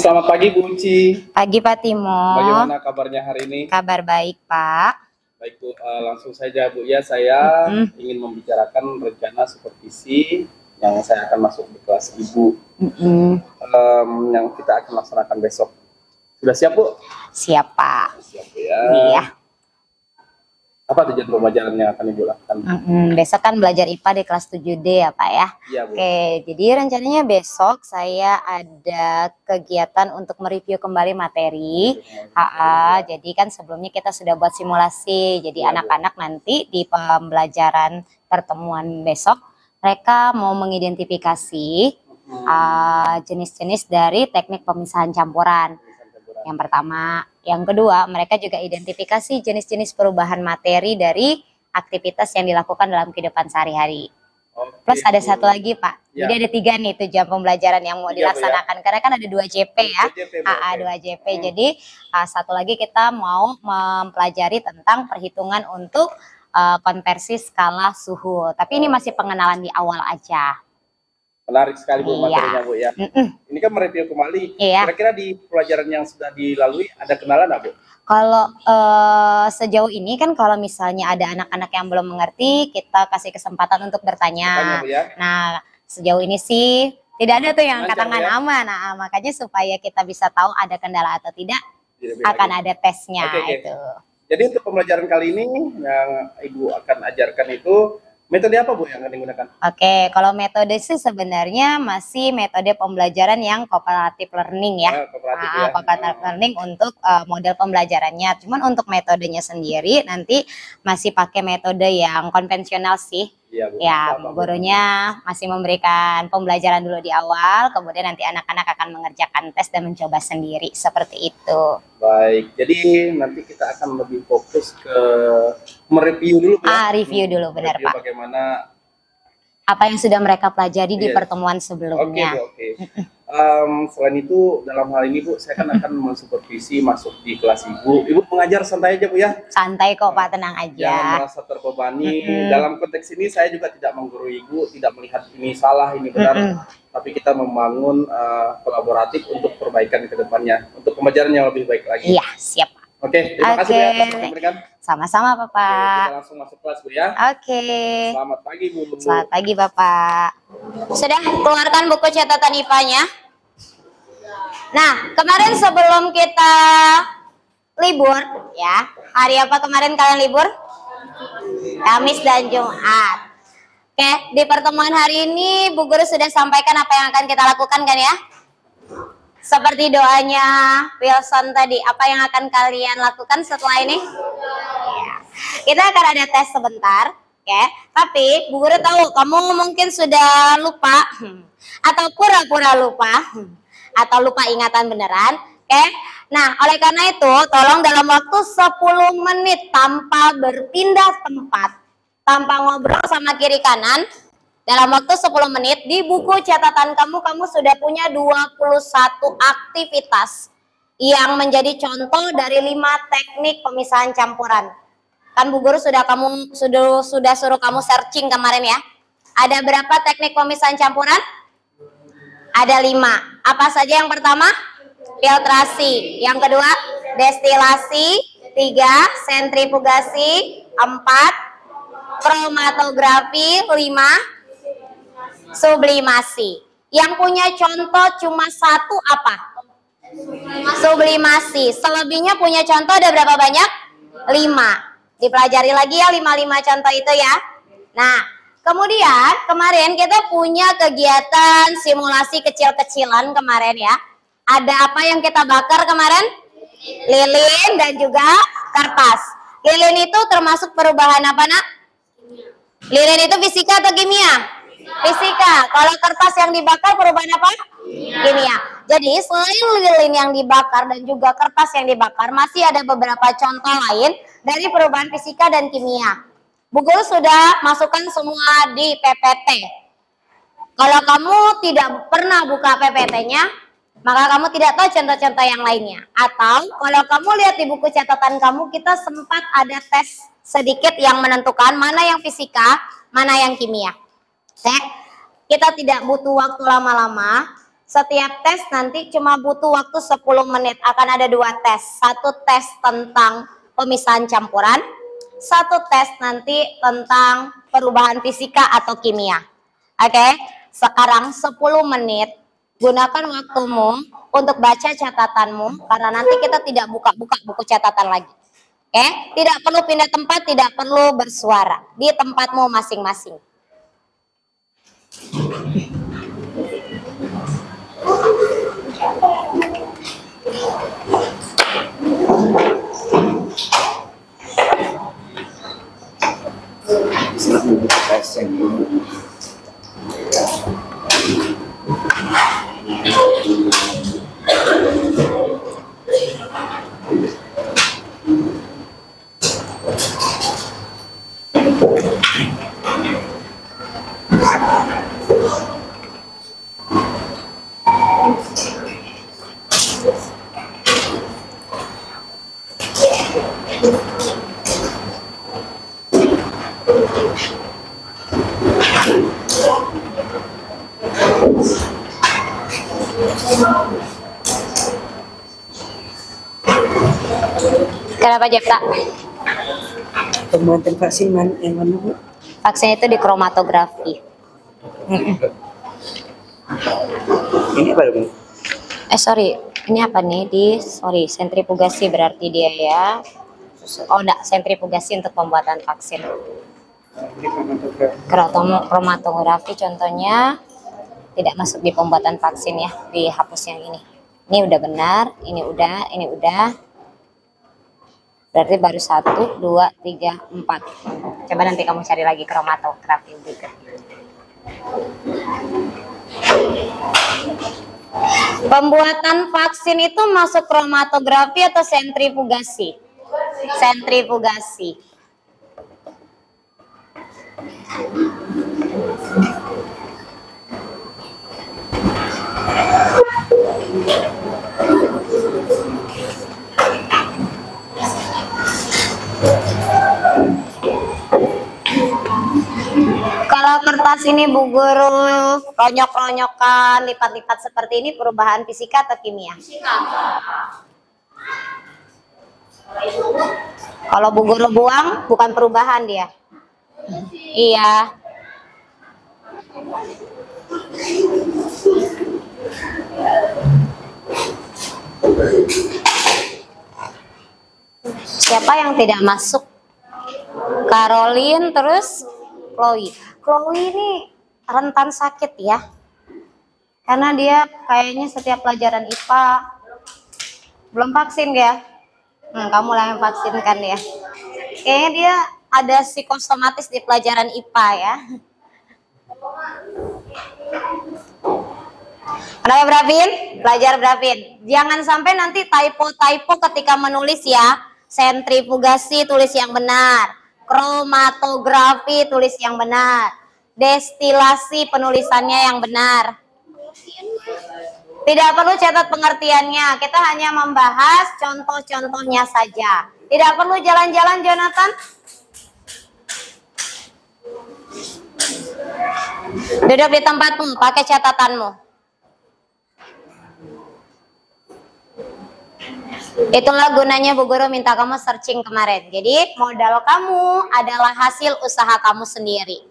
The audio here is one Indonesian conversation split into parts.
Selamat pagi Bu Uci. Pagi Pak Timo. Bagaimana kabarnya hari ini? Kabar baik Pak. Baik Bu, langsung saja Bu ya, saya ingin membicarakan rencana supervisi yang saya akan masuk di kelas Ibu, yang kita akan laksanakan besok. Sudah siap Bu? Siap Pak. Siap ya. Iya. Apa tujuan pembelajaran yang akan Ibu lakukan? Besok kan belajar IPA di kelas 7D ya Pak ya. Iya Bu. Oke, jadi rencananya besok saya ada kegiatan untuk mereview kembali materi. Jadi kan sebelumnya kita sudah buat simulasi. Jadi anak-anak nanti di pembelajaran pertemuan besok mereka mau mengidentifikasi jenis-jenis dari teknik pemisahan campuran. Yang pertama, yang kedua, mereka juga identifikasi jenis-jenis perubahan materi dari aktivitas yang dilakukan dalam kehidupan sehari-hari. Plus ada satu lagi Pak, jadi ada 3 nih tujuan pembelajaran yang mau dilaksanakan, karena kan ada 2 JP ya, 2 JP. Jadi satu lagi kita mau mempelajari tentang perhitungan untuk konversi skala suhu. Tapi ini masih pengenalan di awal aja. Menarik sekali Bu materinya Bu ya. Ini kan mereview kembali. Kira-kira di pelajaran yang sudah dilalui ada kenalan nggak Bu? Kalau sejauh ini kan kalau misalnya ada anak-anak yang belum mengerti, kita kasih kesempatan untuk bertanya. Bu, ya? Nah sejauh ini sih tidak ada tuh yang katakan aman. Nah, makanya supaya kita bisa tahu ada kendala atau tidak, akan ada tesnya itu. Jadi untuk pembelajaran kali ini yang Ibu akan ajarkan itu metode apa Bu yang akan digunakan? Oke, kalau metode sih sebenarnya masih metode pembelajaran yang cooperative learning ya. Cooperative learning untuk model pembelajarannya. Cuman untuk metodenya sendiri nanti masih pakai metode yang konvensional sih. Ya, gurunya masih memberikan pembelajaran dulu di awal, kemudian nanti anak-anak akan mengerjakan tes dan mencoba sendiri seperti itu. Baik, jadi nanti kita akan lebih fokus ke mereview dulu ya. Review dulu, benar Pak. Bagaimana apa yang sudah mereka pelajari di pertemuan sebelumnya. Oke. Selain itu dalam hal ini Bu, saya kan akan mensupervisi masuk di kelas Ibu. Ibu mengajar santai aja Bu ya. Santai kok Pak, tenang aja. Jangan merasa terbebani. Dalam konteks ini saya juga tidak menggurui Ibu, tidak melihat ini salah, ini benar. Tapi kita membangun kolaboratif untuk perbaikan ke depannya, untuk pembelajaran yang lebih baik lagi. Iya, siap Pak. Oke, terima kasih Bu ya atas memberikan. Sama-sama Bapak. Kita langsung masuk kelas Bu ya. Oke. Selamat pagi Bu. Selamat pagi Bapak. Sudah keluarkan buku catatan IPA-nya? Nah, kemarin sebelum kita libur ya, hari apa kemarin kalian libur? Kamis dan Jumat. Oke, di pertemuan hari ini Bu Guru sudah sampaikan apa yang akan kita lakukan kan ya? Seperti doanya Wilson tadi, apa yang akan kalian lakukan setelah ini? Ya. Kita akan ada tes sebentar, ya. Tapi Bu Guru tahu kamu mungkin sudah lupa atau pura-pura lupa atau lupa ingatan beneran, oke? Nah, oleh karena itu, tolong dalam waktu 10 menit tanpa berpindah tempat, tanpa ngobrol sama kiri kanan, dalam waktu 10 menit di buku catatan kamu sudah punya 21 aktivitas yang menjadi contoh dari 5 teknik pemisahan campuran. Kan Bu Guru sudah suruh kamu searching kemarin ya. Ada berapa teknik pemisahan campuran? Ada 5. Apa saja yang pertama? Filtrasi. Yang kedua, destilasi. 3, sentrifugasi. 4, kromatografi. 5, sublimasi. Yang punya contoh cuma 1 apa? Sublimasi. Selebihnya punya contoh ada berapa banyak? 5. Dipelajari lagi ya 5 contoh itu ya. Nah, kemudian kemarin kita punya kegiatan simulasi kecil-kecilan kemarin ya. Ada apa yang kita bakar kemarin? Lilin dan juga kertas. Lilin itu termasuk perubahan apa nak? Lilin itu fisika atau kimia? Fisika. Kalau kertas yang dibakar perubahan apa? Kimia. Jadi selain lilin yang dibakar dan juga kertas yang dibakar, masih ada beberapa contoh lain dari perubahan fisika dan kimia. Bu Guru sudah masukkan semua di PPT. Kalau kamu tidak pernah buka PPT-nya, maka kamu tidak tahu contoh-contoh yang lainnya. Atau kalau kamu lihat di buku catatan kamu, kita sempat ada tes sedikit yang menentukan mana yang fisika, mana yang kimia. Kita tidak butuh waktu lama-lama, Setiap tes nanti cuma butuh waktu 10 menit. Akan ada 2 tes. Satu tes tentang pemisahan campuran. Satu tes nanti tentang perubahan fisika atau kimia. Oke, sekarang 10 menit. Gunakan waktumu untuk baca catatanmu. Karena nanti kita tidak buka-buka buku catatan lagi. Oke, tidak perlu pindah tempat, tidak perlu bersuara. Di tempatmu masing-masing. Kenapa Jepta? Pembuatan vaksin yang mana Bu? Vaksin itu di kromatografi. Ini apa Bu? Sorry, ini apa nih? Sentrifugasi berarti dia ya. Oh enggak, sentrifugasi untuk pembuatan vaksin. Kromatografi contohnya tidak masuk di pembuatan vaksin ya, dihapus yang ini. Ini udah benar, ini udah. Berarti baru 1, 2, 3, 4. Coba nanti kamu cari lagi kromatografi berikut. Pembuatan vaksin itu masuk kromatografi atau sentrifugasi? Sentrifugasi. Kalau kertas ini Bu Guru ronyok-ronyokan, lipat-lipat seperti ini perubahan fisika atau kimia? Kalau Bu Guru buang bukan perubahan dia. Iya. Siapa yang tidak masuk? Caroline, terus Chloe. Chloe ini rentan sakit ya. Karena dia kayaknya setiap pelajaran IPA belum vaksin ya. Kamu lah yang vaksinkan ya. Kayaknya dia ada psikosomatis di pelajaran IPA ya. Kenapa Bravin? Belajar Bravin. Jangan sampai nanti typo-typo ketika menulis ya. Sentrifugasi tulis yang benar. Kromatografi tulis yang benar. Destilasi penulisannya yang benar. Tidak perlu catat pengertiannya. Kita hanya membahas contoh-contohnya saja. Tidak perlu jalan-jalan Jonathan. Duduk di tempatmu, pakai catatanmu. Itulah gunanya Bu Guru minta kamu searching kemarin. Jadi modal kamu adalah hasil usaha kamu sendiri.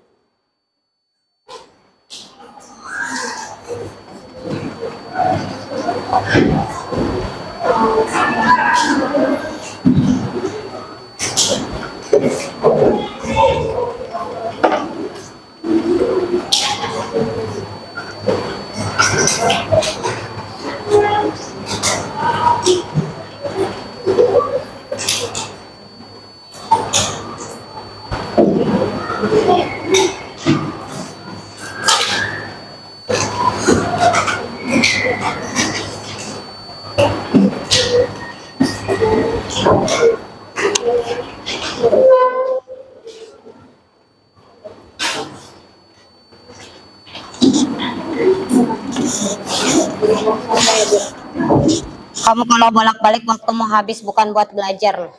Kamu kalau bolak-balik waktu mau habis bukan buat belajar loh.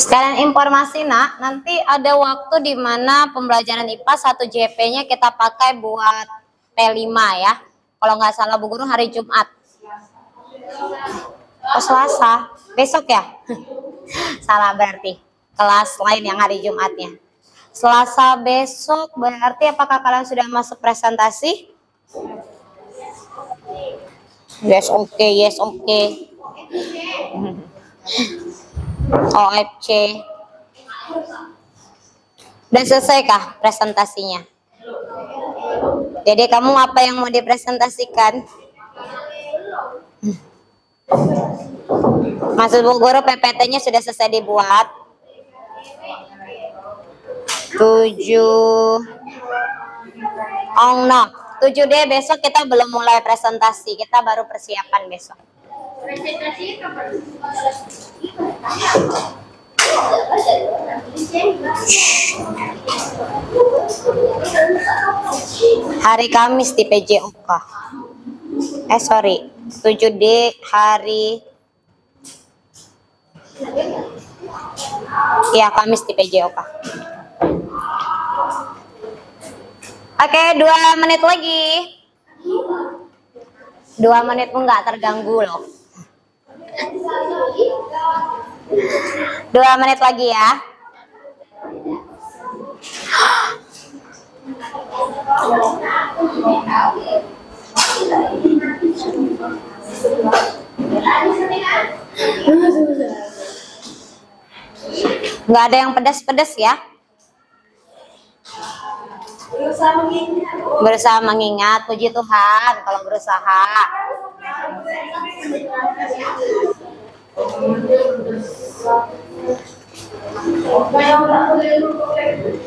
Sekalian informasi nak, nanti ada waktu di mana pembelajaran IPA 1 JP-nya kita pakai buat P5 ya. Kalau nggak salah Bu Guru hari Jumat. Oh Selasa, besok ya? Salah berarti. Kelas lain yang hari Jumatnya. Selasa besok berarti apakah kalian sudah masuk presentasi? Yes, oke, yes, oke. OFC. Udah selesai kah presentasinya? Jadi kamu apa yang mau dipresentasikan? Maksud Bu Guru PPT-nya sudah selesai dibuat. 7. Oh no, 7D besok kita belum mulai presentasi, kita baru persiapan besok. Presentasi kapan? Hari Kamis di PJOK. Sorry, 7D hari ya Kamis di PJOK. Oke, 2 menit lagi. 2 menit pun nggak terganggu loh. 2 menit lagi ya. Nggak ada yang pedas-pedas ya. Berusaha mengingat, puji Tuhan kalau berusaha.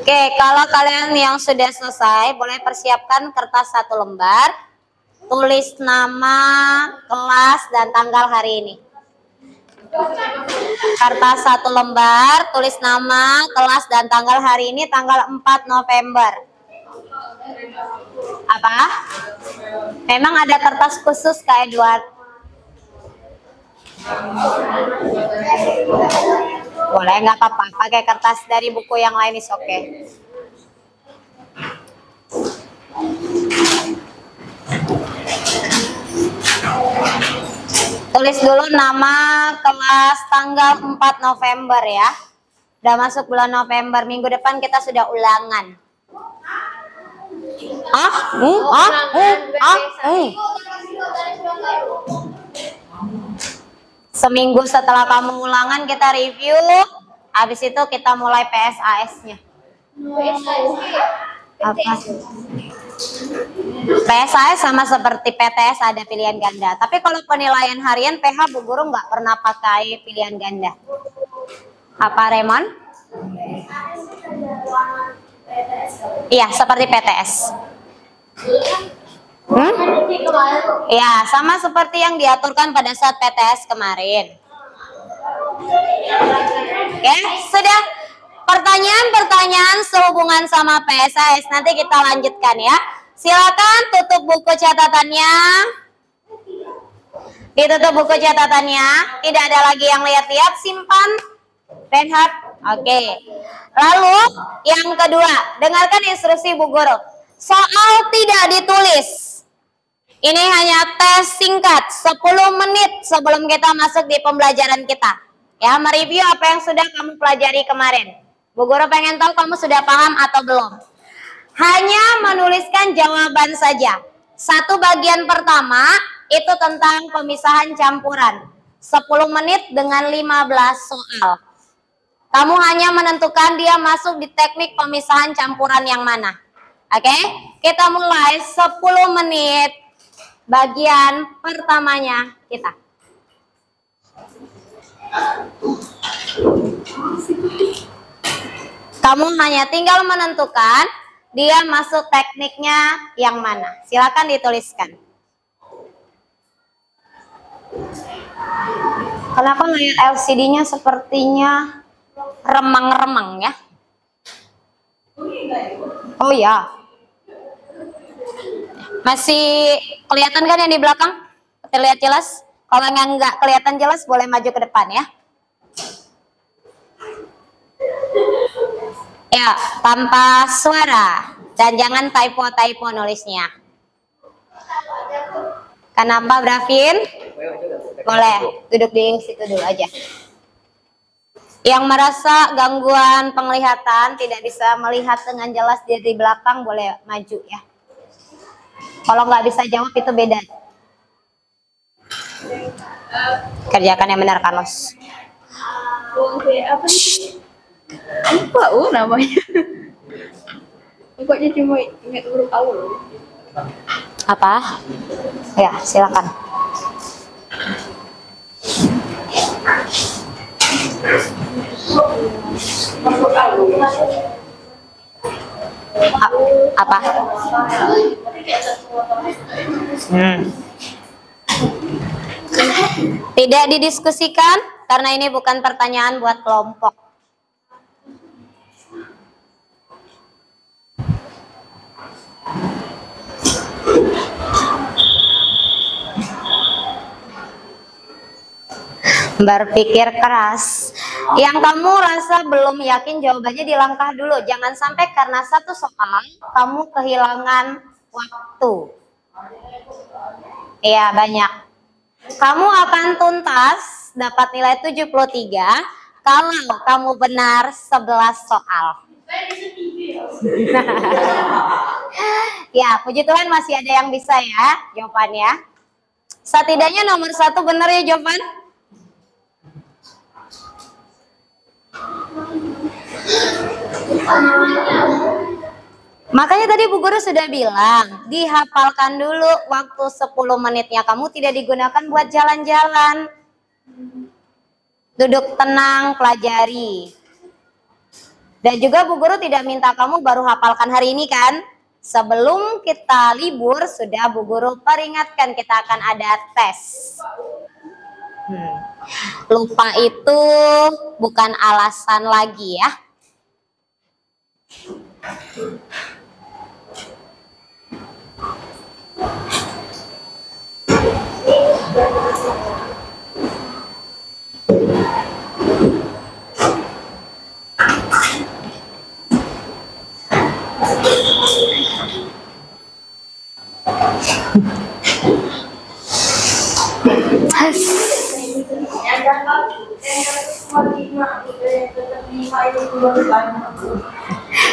Oke, kalau kalian yang sudah selesai, boleh persiapkan kertas 1 lembar, tulis nama, kelas, dan tanggal hari ini. Kertas 1 lembar, tulis nama, kelas, dan tanggal hari ini, tanggal 4 November. Apa? Memang ada kertas khusus Kak Edward? Boleh, nggak apa-apa. Pakai kertas dari buku yang lain is oke. Tulis dulu nama, kelas, tanggal 4 November ya. Udah masuk bulan November, minggu depan kita sudah ulangan. Seminggu setelah kamu ulangan kita review, habis itu kita mulai PSAS-nya. Apa? PSAS sama seperti PTS ada pilihan ganda. Tapi kalau penilaian harian PH Bu Guru nggak pernah pakai pilihan ganda. Apa Raymond? Iya, seperti PTS. Ya, sama seperti yang diaturkan pada saat PTS kemarin. Oke, sudah. Pertanyaan-pertanyaan sehubungan sama PSAS nanti kita lanjutkan ya. Silakan tutup buku catatannya. Ditutup buku catatannya. Tidak ada lagi yang lihat-lihat, simpan. Reinhard. Oke. Lalu yang kedua, dengarkan instruksi Bu Guru. Soal tidak ditulis. Ini hanya tes singkat 10 menit sebelum kita masuk di pembelajaran kita. Ya, mereview apa yang sudah kamu pelajari kemarin. Bu Guru pengen tahu kamu sudah paham atau belum. Hanya menuliskan jawaban saja. Satu bagian pertama itu tentang pemisahan campuran. 10 menit dengan 15 soal. Kamu hanya menentukan dia masuk di teknik pemisahan campuran yang mana. Oke, kita mulai 10 menit bagian pertamanya kita. Kamu hanya tinggal menentukan dia masuk tekniknya yang mana. Silakan dituliskan. Kenapa layar LCD-nya sepertinya remang-remang ya? Oh ya. Masih kelihatan kan yang di belakang? Terlihat jelas? Kalau yang nggak kelihatan jelas boleh maju ke depan ya. Ya, tanpa suara. Dan jangan typo-typo nulisnya. Kenapa, Brafin? Boleh, duduk di situ dulu aja. Yang merasa gangguan penglihatan, tidak bisa melihat dengan jelas dari belakang, boleh maju ya. Kalau nggak bisa jawab itu beda. Kerjakan yang benar, Carlos. Apa sih? Lupa namanya. Pokoknya cuma ingat huruf awal. Apa? Ya, silakan. Apa? Tidak didiskusikan karena ini bukan pertanyaan buat kelompok. Berpikir keras. Yang kamu rasa belum yakin jawabannya di langkah dulu. Jangan sampai karena satu soal kamu kehilangan waktu. Iya, banyak. Kamu akan tuntas dapat nilai 73 kalau kamu benar 11 soal. Ya, puji Tuhan masih ada yang bisa ya jawabannya. Setidaknya nomor 1 benar ya jawaban. Makanya tadi Bu Guru sudah bilang, dihafalkan dulu, waktu 10 menitnya kamu tidak digunakan buat jalan-jalan. Duduk tenang, pelajari. Dan juga Bu Guru tidak minta kamu baru hafalkan hari ini kan? Sebelum kita libur, sudah Bu Guru peringatkan kita akan ada tes. Lupa itu bukan alasan lagi ya.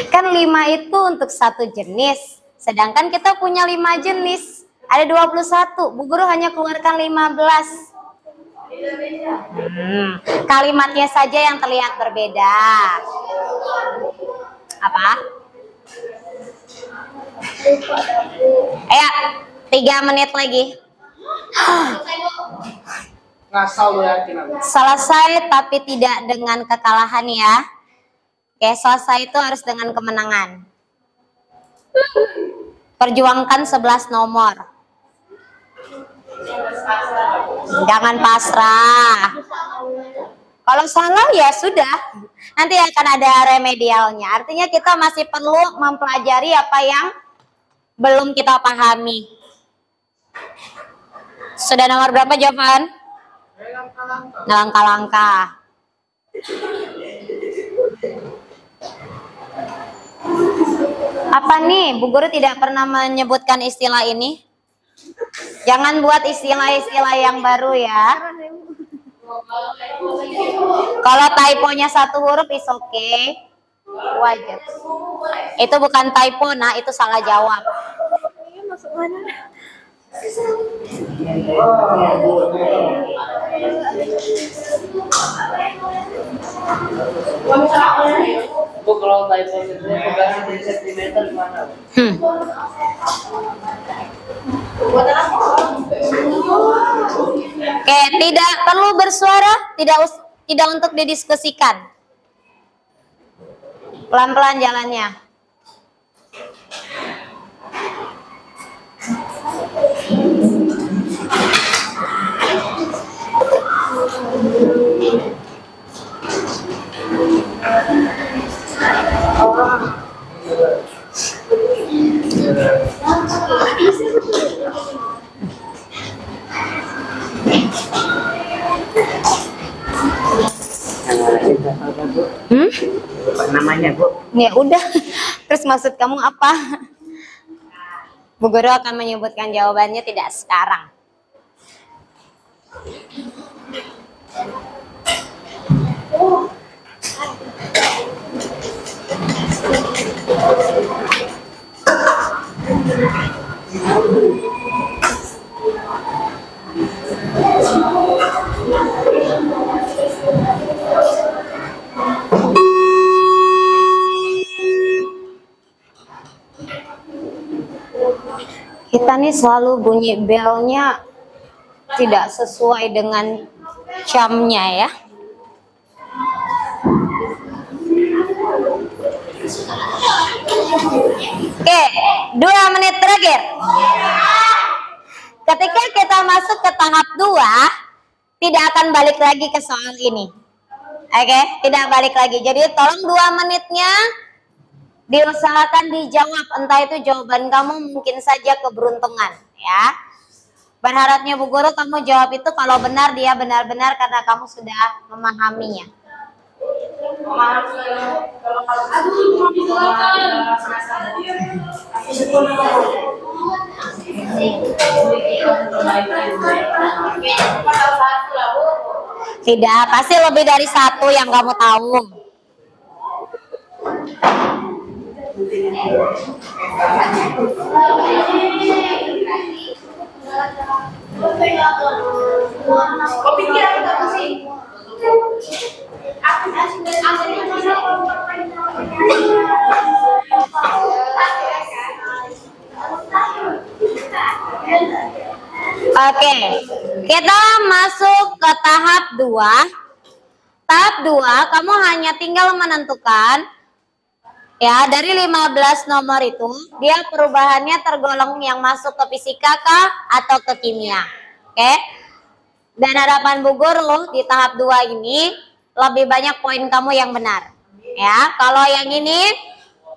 Kan 5 itu untuk satu jenis, sedangkan kita punya 5 jenis, ada 21. Bu Guru hanya keluarkan 15. Kalimatnya saja yang terlihat berbeda. Apa? Ayo, 3 menit lagi. Selesai tapi tidak dengan kekalahan ya. Oke, selesai itu harus dengan kemenangan. Perjuangkan 11 nomor. Jangan pasrah. Kalau salah ya sudah. Nanti akan ada remedialnya. Artinya kita masih perlu mempelajari apa yang belum kita pahami. Sudah nomor berapa jawaban? Langkah-langkah. Apa nih? Bu Guru tidak pernah menyebutkan istilah ini. Jangan buat istilah-istilah yang baru ya. Kalau typonya 1 huruf is okay. Wajar. Itu bukan typo, nah itu salah jawab. Masuk mana? Bu, kalau typo itu pegangnya di sentimeter gimana? Oke, tidak perlu bersuara, tidak untuk didiskusikan. Pelan-pelan jalannya. lupa namanya, Bu. Ya udah. Terus maksud kamu apa? Bu Guru akan menyebutkan jawabannya tidak sekarang. Kita nih selalu bunyi belnya tidak sesuai dengan jamnya ya. Oke, 2 menit terakhir. Ketika kita masuk ke tahap 2, tidak akan balik lagi ke soal ini. Oke, tidak balik lagi. Jadi tolong 2 menitnya diusahakan dijawab, entah itu jawaban kamu mungkin saja keberuntungan ya. Berharapnya Bu Guru kamu jawab itu kalau benar dia benar-benar karena kamu sudah memahaminya. Tidak, pasti lebih dari 1 yang kamu tahu. Oke, kita masuk ke tahap 2. Tahap 2, kamu hanya tinggal menentukan ya, dari 15 nomor itu, dia perubahannya tergolong yang masuk ke fisika kah atau ke kimia. Oke. Dan harapan Bu Guru di tahap 2 ini lebih banyak poin kamu yang benar. Ya, kalau yang ini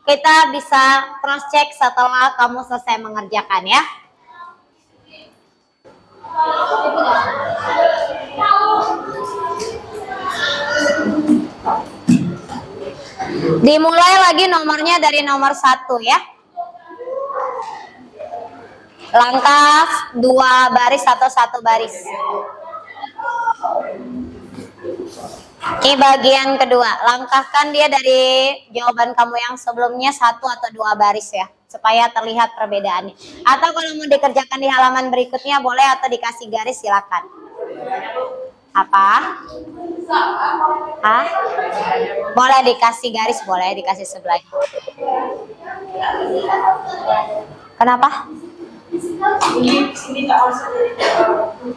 kita bisa cross check setelah kamu selesai mengerjakan ya. Dimulai lagi nomornya dari nomor 1 ya. Langkah 2 baris atau 1 baris. Ini bagian kedua. Langkahkan dia dari jawaban kamu yang sebelumnya 1 atau 2 baris ya, supaya terlihat perbedaannya. Atau kalau mau dikerjakan di halaman berikutnya boleh, atau dikasih garis silakan. Apa? Hah? Boleh dikasih garis, boleh dikasih sebelah. Kenapa?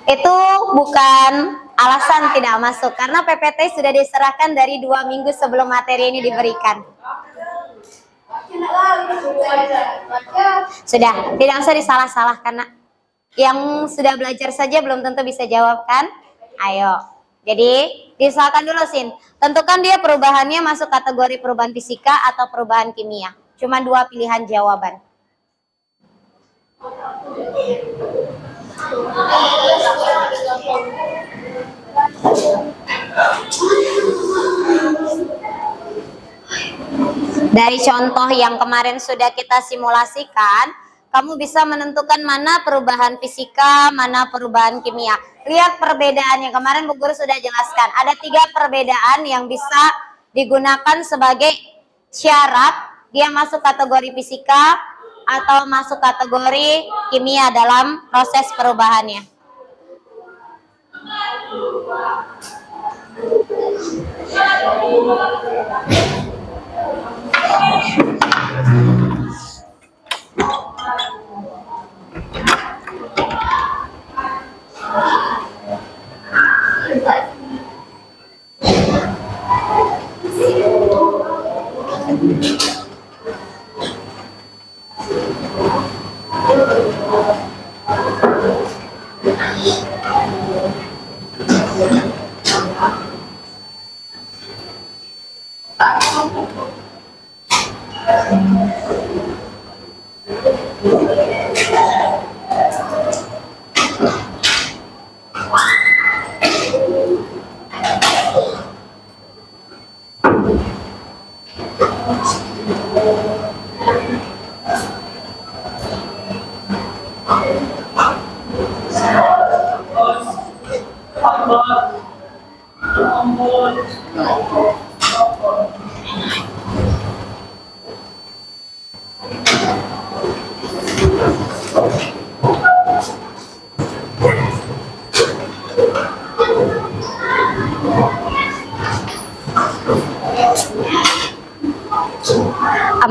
Itu bukan alasan tidak masuk, karena PPT sudah diserahkan dari 2 minggu sebelum materi ini diberikan. Sudah, tidak usah disalah-salah, karena yang sudah belajar saja belum tentu bisa jawab kan? Ayo, jadi diusahakan dulu Sin. Tentukan dia perubahannya masuk kategori perubahan fisika atau perubahan kimia. Cuma 2 pilihan jawaban. Dari contoh yang kemarin sudah kita simulasikan, kamu bisa menentukan mana perubahan fisika, mana perubahan kimia. Lihat perbedaannya, kemarin Bu Guru sudah jelaskan. Ada 3 perbedaan yang bisa digunakan sebagai syarat dia masuk kategori fisika atau masuk kategori kimia dalam proses perubahannya.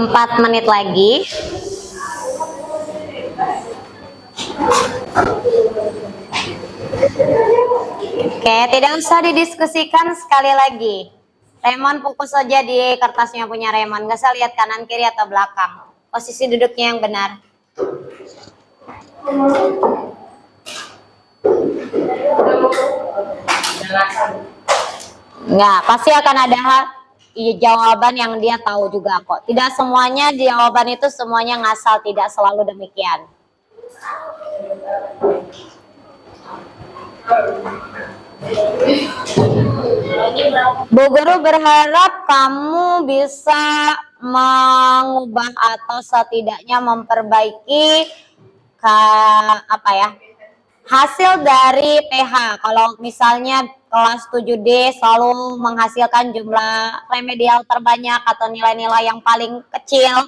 4 menit lagi. Oke, tidak usah didiskusikan sekali lagi. Raymond fokus saja di kertasnya punya Raymond. Gak usah lihat kanan kiri atau belakang. Posisi duduknya yang benar. Enggak, pasti akan ada jawaban yang dia tahu juga kok. Tidak semuanya jawaban itu semuanya ngasal, tidak selalu demikian. Bu Guru berharap kamu bisa mengubah atau setidaknya memperbaiki hasil dari PH. Kalau misalnya kelas 7D selalu menghasilkan jumlah remedial terbanyak atau nilai-nilai yang paling kecil,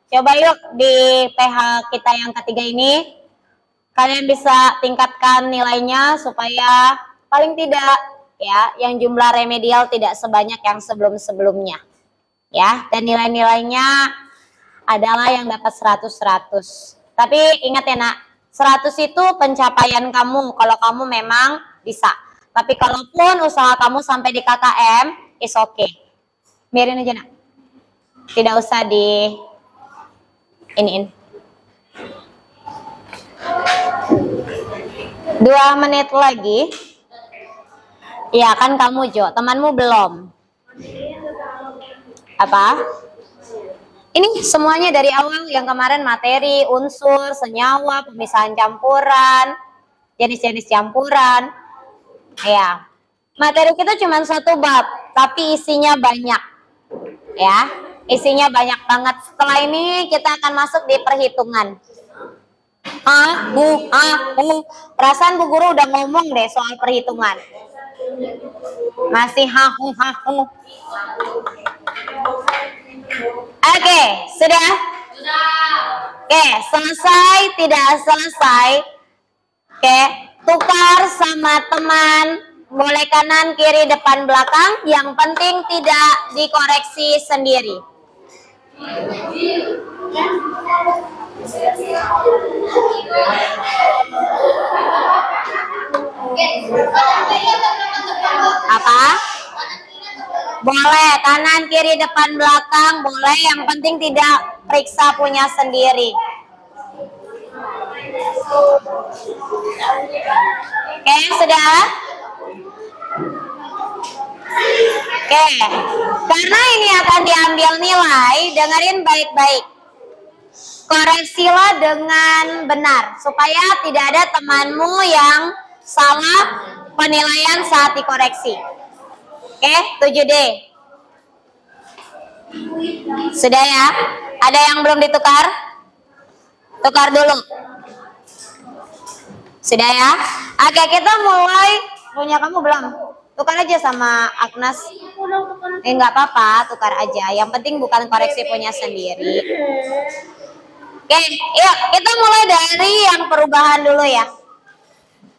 coba yuk di PH kita yang ketiga ini kalian bisa tingkatkan nilainya supaya paling tidak ya yang jumlah remedial tidak sebanyak yang sebelum-sebelumnya ya, dan nilai-nilainya adalah yang dapat 100. Tapi ingat ya nak, 100 itu pencapaian kamu kalau kamu memang bisa. Tapi kalaupun usaha kamu sampai di KKM, is okay. Biarin aja nak, tidak usah di iniin. 2 menit lagi. Ya kan kamu Jo, temanmu belum. Apa? Ini semuanya dari awal yang kemarin materi, unsur, senyawa, pemisahan campuran, jenis-jenis campuran. Ya, materi kita cuma 1 bab, tapi isinya banyak. Ya, isinya banyak banget. Setelah ini kita akan masuk di perhitungan. Perasaan Bu Guru udah ngomong deh soal perhitungan. Masih hahu. Oke, sudah? Oke, selesai, tidak selesai. Oke, tukar sama teman. Boleh kanan, kiri, depan, belakang. Yang penting tidak dikoreksi sendiri. Apa? Boleh kanan, kiri, depan, belakang, boleh. Yang penting tidak periksa punya sendiri. Oke, sudah? Oke, karena ini akan diambil nilai, dengerin baik-baik. Koreksilah dengan benar supaya tidak ada temanmu yang salah penilaian saat dikoreksi. Oke, 7D. Sudah ya? Ada yang belum ditukar? Tukar dulu. Sudah ya? Oke, kita mulai. Punya kamu belum? Tukar aja sama Agnes. Nggak apa-apa, tukar aja. Yang penting bukan koreksi punya sendiri. Oke, yuk kita mulai dari yang perubahan dulu ya.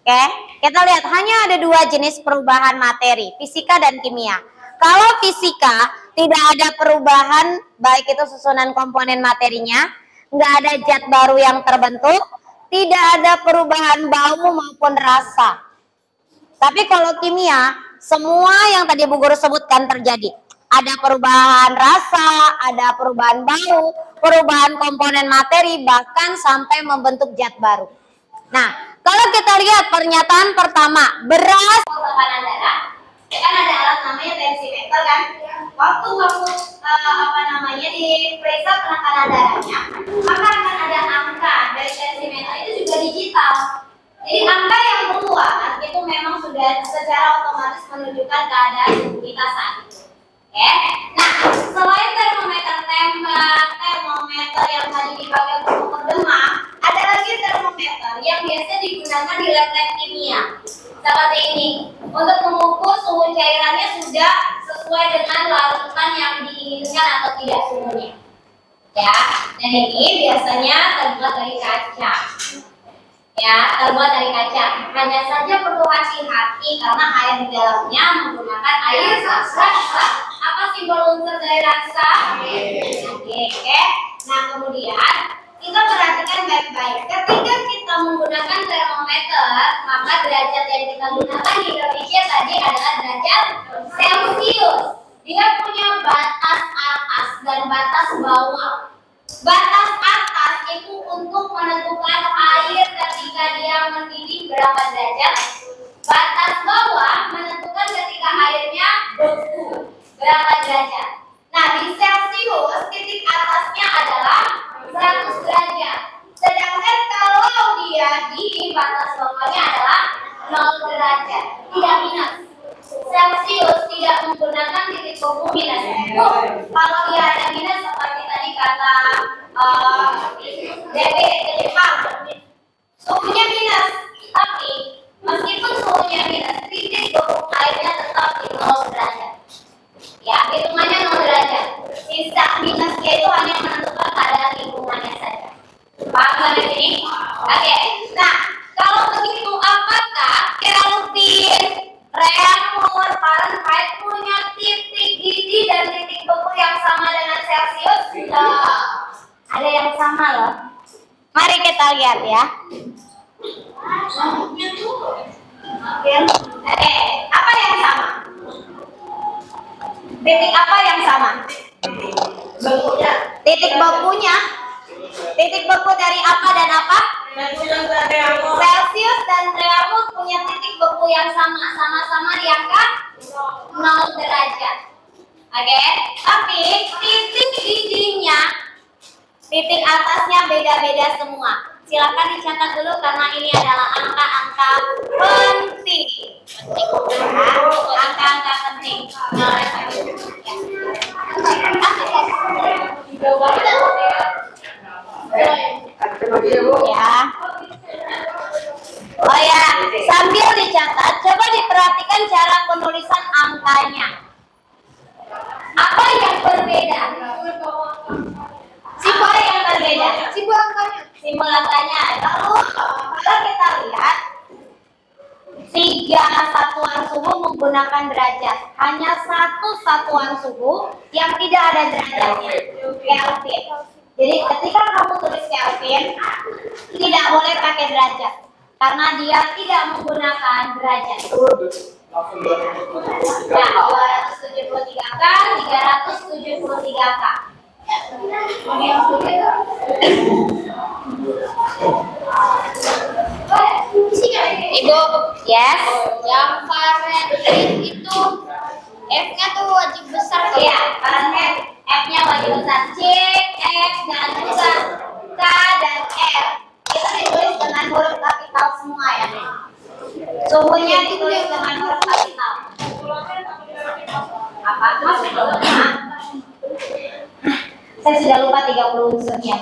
Oke, kita lihat hanya ada 2 jenis perubahan materi, fisika dan kimia. Kalau fisika tidak ada perubahan, baik itu susunan komponen materinya, nggak ada zat baru yang terbentuk, tidak ada perubahan bau maupun rasa. Tapi kalau kimia, semua yang tadi Bu Guru sebutkan terjadi. Ada perubahan rasa, ada perubahan bau, perubahan komponen materi, bahkan sampai membentuk zat baru. Nah, kalau kita lihat pernyataan pertama, beras tekanan darah, ya kan ada alat namanya tensimeter kan? Waktu diperiksa penekanan darahnya, maka akan ada angka dari tensimeter itu juga digital. Jadi angka yang keluar itu memang sudah secara otomatis menunjukkan keadaan tubuh kita saat itu. Oke, nah selain termometer tembak, termometer yang tadi dipakai untuk mengukur demam, ada lagi termometer yang biasa digunakan di lab-lab kimia seperti ini untuk mengukur suhu cairannya sudah sesuai dengan larutan yang diinginkan atau tidak suhunya. Ya, dan ini biasanya terbuat dari kaca. Ya, terbuat dari kaca. Hanya saja perlu hati-hati karena air di dalamnya menggunakan air salsa. Apa simbol unsur dari rasa? Oke. Nah, kemudian kita perhatikan baik-baik. Ketika kita menggunakan termometer, maka derajat yang kita gunakan di Indonesia tadi adalah derajat Celcius. Dia punya batas atas dan batas bawah. Batas atas itu untuk menentukan air ketika dia mendidih berapa derajat. Batas bawah menentukan ketika airnya beku berapa derajat. Nah, di Celcius titik atasnya adalah 100 derajat. Sedangkan kalau dia di batas bawahnya adalah 0 derajat, tidak minus. Celcius tidak menggunakan titik beku minus. Kalau dia ada minus seperti tadi kata DB Jepang, suhunya minus, tapi meskipun suhunya minus, titik beku airnya tetap di 0 derajat. Ya, hitungannya 0 derajat. Sisa minusnya itu hanya menentukan keadaan lingkungannya saja. Paham sampai sini? Oke. Nah, kalau begitu apakah Kelvin, Reaumur, Fahrenheit punya titik didih dan titik beku yang sama dengan Celcius? Tidak. Ada yang sama loh. Mari kita lihat ya. Oke, apa yang sama? Titik apa yang sama? Bekunya. Titik bekunya. Titik beku dari apa dan apa? Celcius dan Reaumur punya titik beku yang sama-sama di angka 0 derajat. Oke, tapi titik didihnya, titik atasnya beda-beda semua. Silakan dicatat dulu karena ini adalah angka-angka penting. Angka-angka penting. Ya. Oh ya, sambil dicatat, coba diperhatikan cara penulisan angkanya. Apa yang berbeda? Simbol yang berbeda. Simbol angkanya. Simbol angkanya. Lalu kalau kita lihat 3 satuan suhu menggunakan derajat. Hanya 1 satuan suhu yang tidak ada derajatnya. Kelvin. Jadi ketika kamu tulis Kelvin, tidak boleh pakai derajat karena dia tidak menggunakan derajat. Nah, 273K, 373K. Ibu, yes. Yang Fahrenheit itu F-nya tuh wajib besar. Iya, Fahrenheit F-nya wajib besar. C, X, dan juga K dan R. Itu ditulis dengan huruf kapital semua ya. Suhunya ditulis dengan huruf kapital. Apa? Saya sudah lupa 30 unsurnya.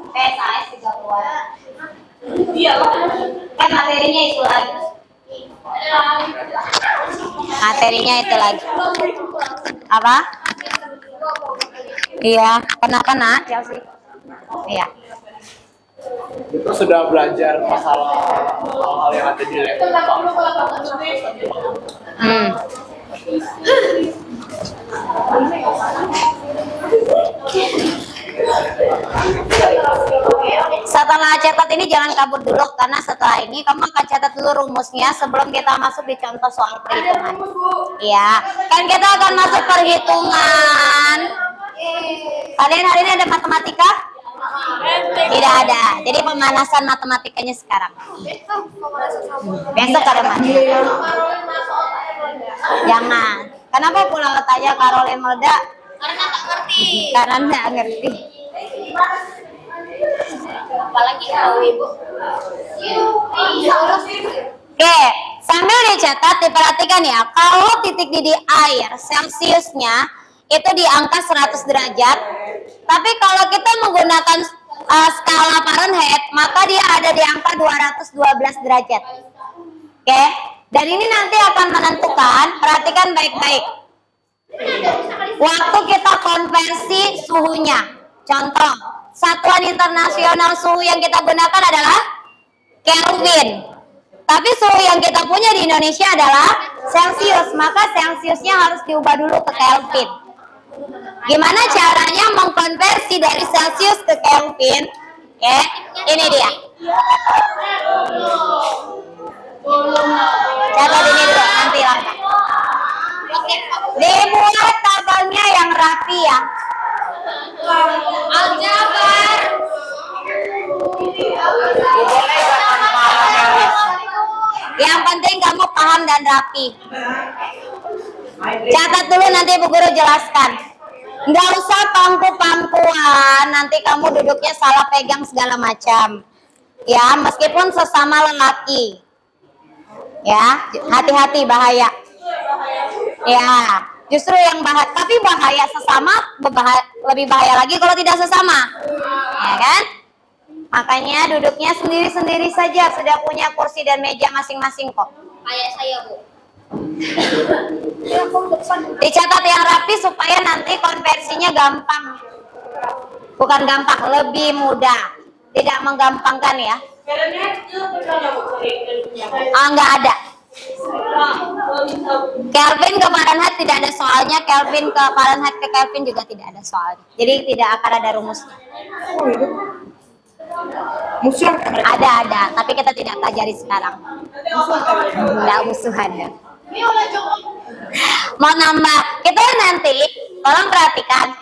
PSAS 30-an. Kan materinya itu lagi. Materinya itu lagi. Apa? Iya, kenapa nak Chelsea? Iya. Itu sudah belajar masalah hal-hal yang ada di laptop. Setelah catat ini jangan kabur dulu karena setelah ini kamu akan catat dulu rumusnya sebelum kita masuk di contoh soal perhitungan. Iya, kan kita akan masuk perhitungan. Kalian hari ini ada matematika? Tidak ada. Jadi pemanasan matematikanya sekarang. Besok ada matematika. Jangan. Kenapa pulang tanya Caroline Melda? Karena tak ngerti. Karena nggak ngerti. Apalagi kalau ibu. Oke, sambil dicatat diperhatikan ya. Kalau titik didih air Celciusnya itu di angka 100 derajat. Tapi kalau kita menggunakan skala Fahrenheit, maka dia ada di angka 212 derajat. Oke, dan ini nanti akan menentukan, perhatikan baik-baik. Waktu kita konversi suhunya. Contoh, satuan internasional suhu yang kita gunakan adalah Kelvin. Tapi suhu yang kita punya di Indonesia adalah Celcius, maka Celciusnya harus diubah dulu ke Kelvin. Gimana caranya mengkonversi dari Celcius ke Kelvin? Ya, ini dia. Catat ini dulu, nanti langkah. Dibuat tabelnya yang rapi ya. Aljabar. Yang penting kamu paham dan rapi. Catat dulu, nanti Bu Guru jelaskan. Nggak usah pangku-pangkuan, nanti kamu duduknya salah pegang segala macam. Ya, meskipun sesama lelaki. Ya, hati-hati bahaya. Ya, justru yang bahaya, tapi bahaya sesama lebih bahaya lagi kalau tidak sesama. Ya kan? Makanya duduknya sendiri-sendiri saja, sudah punya kursi dan meja masing-masing kok. Kayak saya, Bu. Dicatat yang rapi supaya nanti konversinya gampang. Bukan gampang, lebih mudah. Tidak menggampangkan ya. Nggak ada. Kelvin ke Fahrenheit tidak ada soalnya, Kelvin ke Fahrenheit ke Kelvin juga tidak ada soalnya. Jadi tidak akan ada rumusnya. Ada, tapi kita tidak pelajari sekarang. Nggak musuhan ya. Mau nambah, kita nanti tolong perhatikan.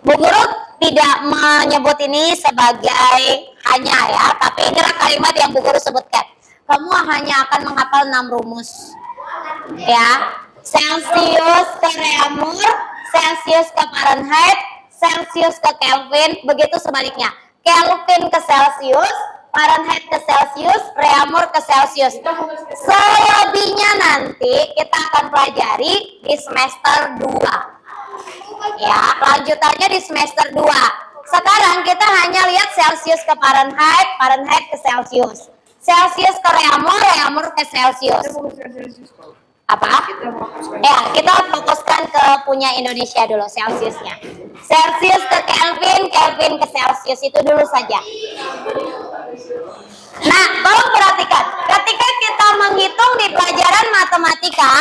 Bu Guru tidak menyebut ini sebagai hanya ya, tapi inilah kalimat yang Bu Guru sebutkan. Kamu hanya akan menghafal 6 rumus. Ya. Celcius ke Reaumur, Celcius ke Fahrenheit, Celcius ke Kelvin, begitu sebaliknya. Kelvin ke Celcius, Fahrenheit ke Celcius, Reaumur ke Celcius. Selebihnya nanti kita akan pelajari di semester 2. Ya, lanjutannya di semester 2. Sekarang kita hanya lihat Celcius ke Fahrenheit, Fahrenheit ke Celcius. Celcius ke Reaumur, Reaumur ke Celcius. Apa? Ya, kita fokuskan ke punya Indonesia dulu, Celciusnya. Celcius ke Kelvin, Kelvin ke Celcius, itu dulu saja. Nah, tolong perhatikan, ketika kita menghitung di pelajaran matematika,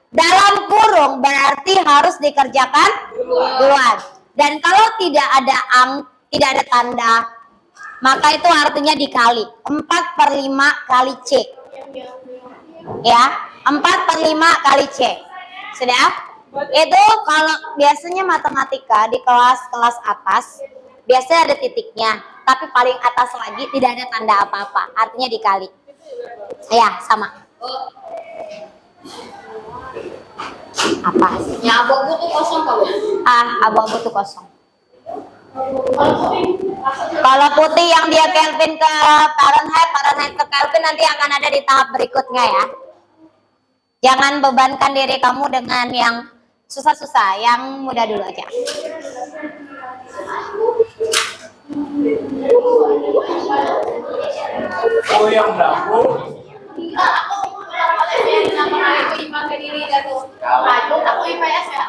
dalam kurung berarti harus dikerjakan duluan. Dan kalau tidak ada tanda, maka itu artinya dikali. 4/5 kali C. Ya, 4/5 kali C. Sudah? Itu kalau biasanya matematika di kelas-kelas atas, biasanya ada titiknya. Tapi paling atas lagi tidak ada tanda apa-apa. Artinya dikali. Ya, sama. Apa? Ya, abu-abu tuh kosong kok. Abu-abu tuh kosong. Kalau putih yang dia Kelvin ke Fahrenheit, Fahrenheit ke Kelvin nanti akan ada di tahap berikutnya ya. Jangan bebankan diri kamu dengan yang susah-susah, yang mudah dulu aja. Oh, yang berapa? Aku IPS ya.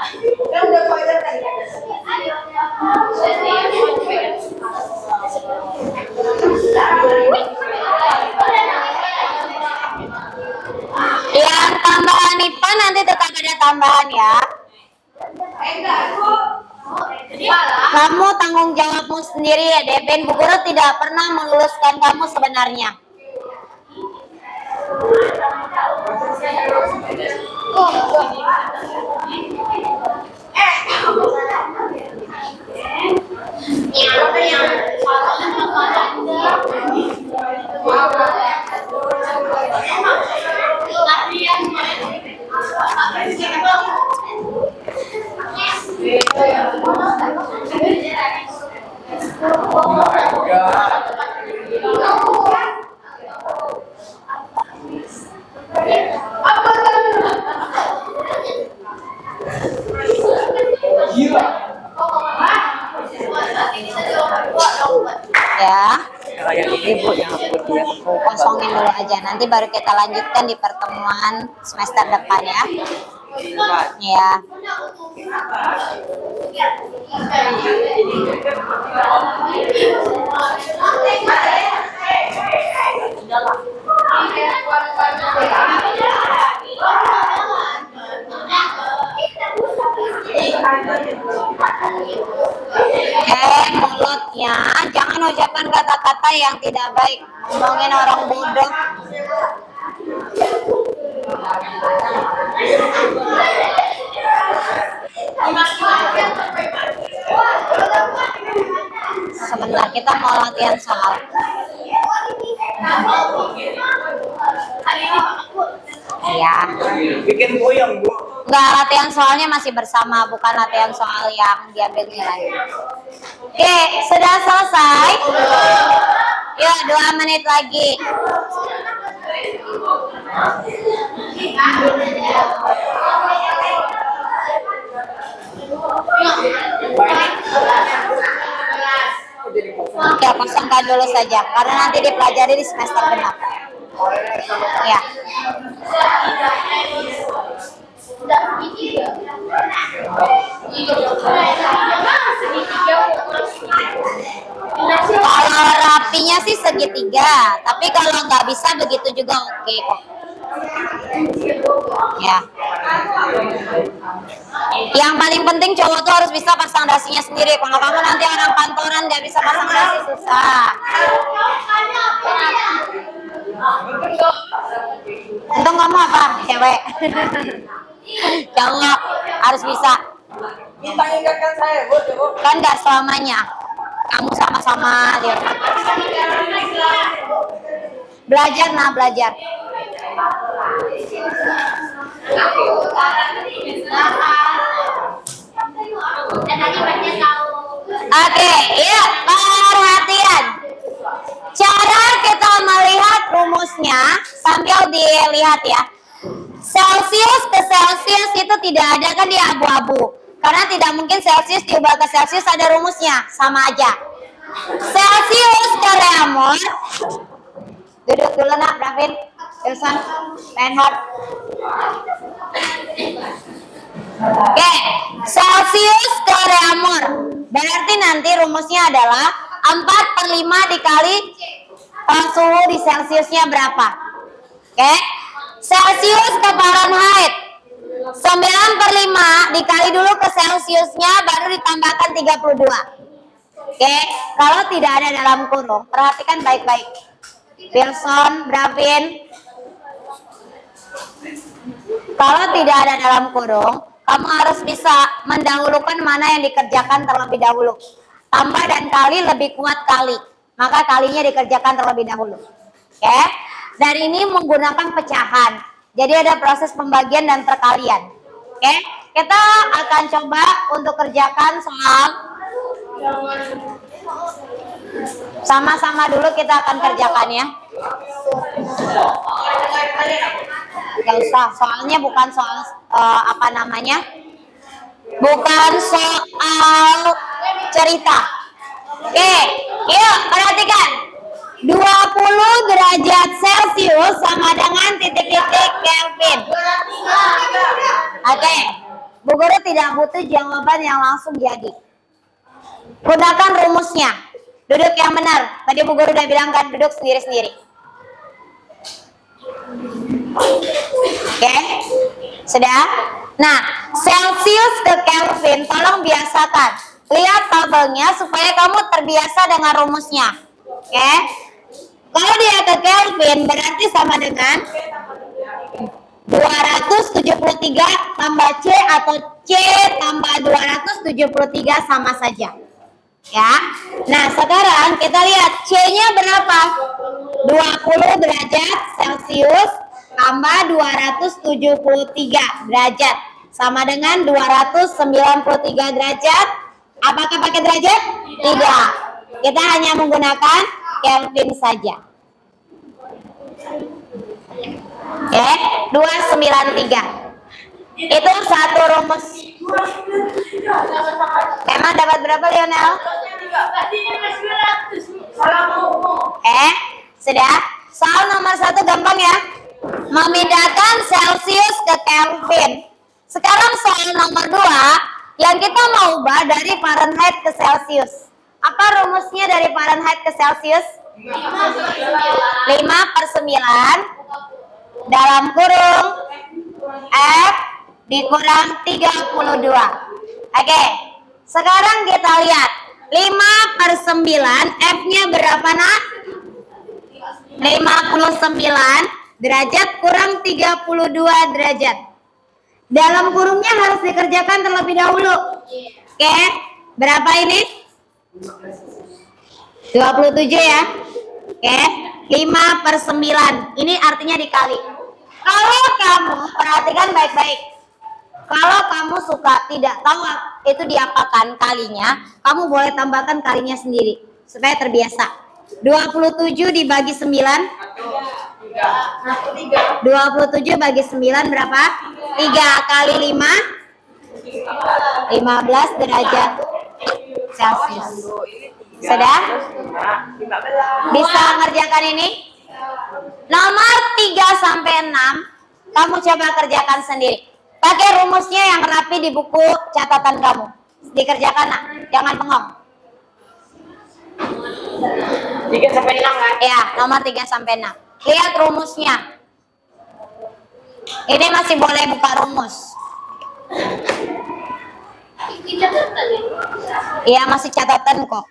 Yang tambahan IPA nanti tetap ada tambahan ya. Kamu tanggung jawabmu sendiri ya, Devin. Bu Guru tidak pernah meluluskan kamu sebenarnya. Ya, kosongin dulu aja, nanti baru kita lanjutkan di pertemuan semester depan ya. Ya. kata-kata yang tidak baik, ngomongin orang bodoh. Sebentar, kita mau latihan soal. Ya. Bikin goyang, Bu. Enggak, latihan soalnya masih bersama, bukan latihan soal yang diambil nilai. Oke, sudah selesai? Ya, 2 menit lagi. Ya, kosongkan dulu saja, karena nanti dipelajari di semester genap. Ya. Kalau rapinya sih segitiga, tapi kalau nggak bisa begitu juga oke kok. Ya. Yang paling penting cowok tuh harus bisa pasang dasinya sendiri. Kalau kamu nanti orang kantoran nggak bisa pasang dasi, susah. Untung kamu apa? Cewek. Cowok harus bisa. Kan nggak selamanya kamu sama-sama dia. Belajar, nah belajar. Oke, ya, perhatian. Cara kita melihat rumusnya sambil dilihat ya. Celsius ke Celsius itu tidak ada kan di abu-abu. Karena tidak mungkin Celsius diubah ke Celsius ada rumusnya, sama aja. Celsius ke Reaumur. Duduk dulu nak, Pravin. Wilson, Reinhard. Oke, Celsius ke Reaumur. Berarti nanti rumusnya adalah 4/5 dikali suhu di Celsiusnya berapa? Oke, Celsius ke Fahrenheit. 9/5 dikali dulu ke Celsiusnya baru ditambahkan 32. Oke, kalau tidak ada dalam kurung, perhatikan baik-baik. Wilson, Bravin. Kalau tidak ada dalam kurung, kamu harus bisa mendahulukan mana yang dikerjakan terlebih dahulu. Tambah dan kali lebih kuat kali, maka kalinya dikerjakan terlebih dahulu. Oke, dan ini menggunakan pecahan. Jadi ada proses pembagian dan perkalian. Oke, kita akan coba untuk kerjakan soal. Sama-sama dulu kita akan kerjakan ya. Gak usah, soalnya bukan soal apa namanya, bukan soal cerita. Oke, yuk perhatikan. 20 derajat Celcius sama dengan titik-titik Kelvin. Oke, Bu Guru tidak butuh jawaban yang langsung jadi. Gunakan rumusnya. Duduk yang benar. Tadi Bu Guru udah bilang kan, duduk sendiri-sendiri. Oke, sudah? Nah, Celsius ke Kelvin, tolong biasakan. Lihat tabelnya supaya kamu terbiasa dengan rumusnya. Oke, kalau dia ke Kelvin berarti sama dengan 273 tambah C atau C tambah 273 sama saja. Ya. Nah, sekarang kita lihat C-nya berapa? 20 derajat Celcius tambah 273 derajat sama dengan 293 derajat. Apakah pakai derajat? Tidak. Kita hanya menggunakan Kelvin saja. Oke, 293. Itu satu rumus. Emang dapat berapa, Lionel? Sudah? Soal nomor 1 gampang ya. Memindahkan Celsius ke Kelvin. Sekarang soal nomor 2, yang kita mau ubah dari Fahrenheit ke Celsius. Apa rumusnya dari Fahrenheit ke Celsius? 5/9 dalam kurung F dikurang 32. Oke, sekarang kita lihat 5/9, F-nya berapa nak? 59 derajat kurang 32 derajat. Dalam kurungnya harus dikerjakan terlebih dahulu. Oke, berapa ini? 27 ya. Oke, 5/9. Ini artinya dikali. Kalau kamu perhatikan baik-baik. Kalau kamu suka tidak tahu itu diapakan kalinya, kamu boleh tambahkan kalinya sendiri supaya terbiasa. 27 dibagi 9. 27 bagi 9 berapa? 3 kali 5 15 derajat Celcius. Sudah? Bisa ngerjakan ini? Nomor 3 sampai 6 kamu coba kerjakan sendiri. Pakai rumusnya yang rapi di buku catatan kamu. Dikerjakan nak, jangan bengong. 3 sampai 6 kan? Ya, nomor 3 sampai 6. Lihat rumusnya. Ini masih boleh buka rumus. Iya, masih catatan kok.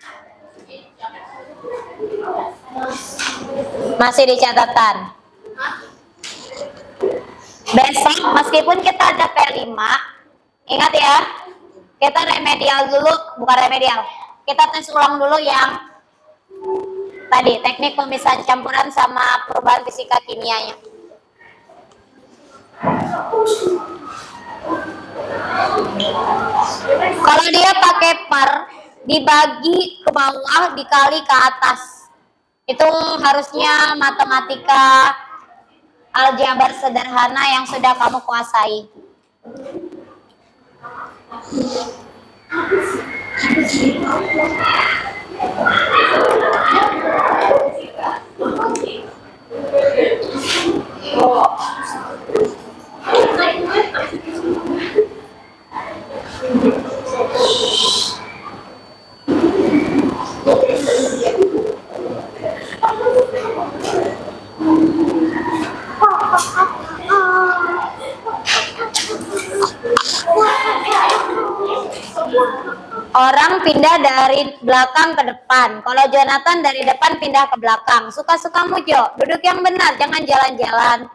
Masih di catatan. Besok meskipun kita ada P5, ingat ya, kita remedial dulu, bukan remedial. Kita tes ulang dulu yang tadi, teknik pemisahan campuran sama perubahan fisika kimianya. Kalau dia pakai per, dibagi ke bawah, dikali ke atas. Itu harusnya matematika aljabar sederhana yang sudah kamu kuasai. Orang pindah dari belakang ke depan. Kalau Jonathan dari depan pindah ke belakang. Suka-sukamu Jo. Duduk yang benar, jangan jalan-jalan.